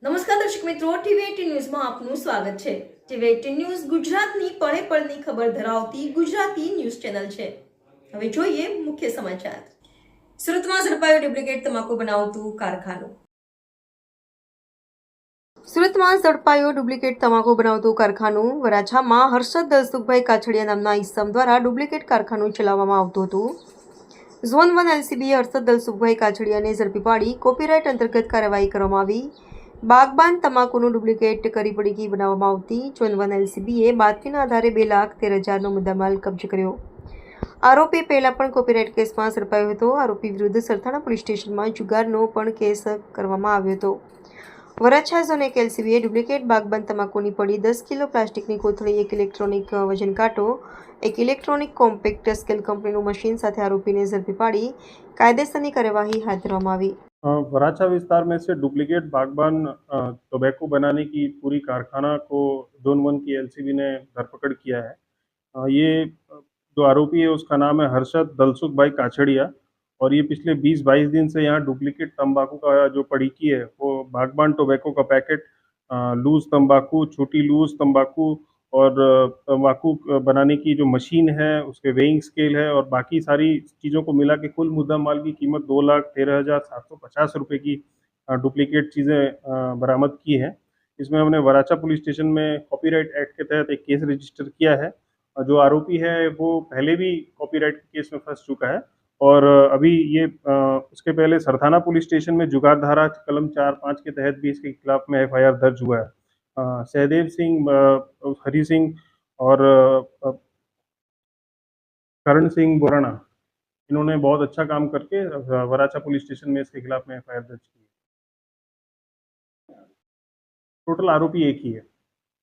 નમસ્કાર દર્શક મિત્રો, ટીવી18 ન્યૂઝમાં આપનું સ્વાગત છે। ટીવી18 ન્યૂઝ ગુજરાતની પળે પળની ખબર ધરાવતી ગુજરાતી ન્યૂઝ ચેનલ છે। હવે જોઈએ મુખ્ય સમાચાર। સુરતમાં ઝડપાયું ડુપ્લિકેટ તમાકુ બનાવતું કારખાનું। સુરતમાં ઝડપાયું ડુપ્લિકેટ તમાકુ બનાવતું કારખાનું। વરાછામાં હર્ષદ દલસુખભાઈ કાછડિયા નામના ઈસમ દ્વારા ડુપ્લિકેટ કારખાનું ચલાવવામાં આવતું હતું। ઝોન 1 એલસીબીએ હર્ષદ દલસુખભાઈ કાછડિયાને ઝડપી પાડી કોપીરાઇટ અંતર્ગત કાર્યવાહી કરવામાં આવી। બાગબાન તમાકુનું ડુપ્લિકેટ કરી પડીકી બનાવવામાં આવતી ઝોન 1 એલસીબીએ બાતમીના આધારે 2,13,000નો મુદ્દામાલ કબજે કર્યો। આરોપી પહેલા પણ કોપીરાઇટ કેસમાં ઝડપાયો હતો। આરોપી વિરુદ્ધ સરથાણા પોલીસ સ્ટેશનમાં જુગારનો પણ કેસ કરવામાં આવ્યો હતો। વરાછા ઝોન 1 એલસીબીએ ડુપ્લિકેટ બાગબાન તમાકુની પડી, 10 કિલો પ્લાસ્ટિકની કોથળી, એક ઇલેક્ટ્રોનિક વજન કાંટો, એક ઇલેક્ટ્રોનિક કોમ્પેક્ટ સ્કેલ કંપનીનું મશીન સાથે આરોપીને ઝડપી પાડી કાયદેસરની કાર્યવાહી હાથ ધરવામાં આવી। वराछा विस्तार में से डुप्लीकेट बागबान टोबैको बनाने की पूरी कारखाना को जोन 1 की एलसीबी ने धरपकड़ किया है। ये जो आरोपी है उसका नाम है हर्षद दलसुख भाई काछड़िया और ये पिछले 20-22 दिन से यहाँ डुप्लीकेट तंबाकू का जो पड़ीकी है वो बागबान टोबैको का पैकेट, लूज तंबाकू, छोटी लूज तंबाकू और तंबाकू बनाने की जो मशीन है, उसके वेइंग स्केल है और बाकी सारी चीज़ों को मिला के कुल मुद्दा माल की कीमत 2,13,750 रुपये की डुप्लीकेट चीज़ें बरामद की है। इसमें हमने वराछा पुलिस स्टेशन में कॉपीराइट एक्ट के तहत एक केस रजिस्टर किया है। जो आरोपी है वो पहले भी कॉपीराइट के केस में फंस चुका है और अभी ये उसके पहले सरथाना पुलिस स्टेशन में जुगार धारा कलम 4-5 के तहत भी इसके खिलाफ में एफआईआर दर्ज हुआ है। सहदेव सिंह, हरी सिंह और करण सिंह बोराना, इन्होंने बहुत अच्छा काम करके वराछा पुलिस स्टेशन में इसके खिलाफ में एफआईआर दर्ज की है। टोटल आरोपी एक ही है।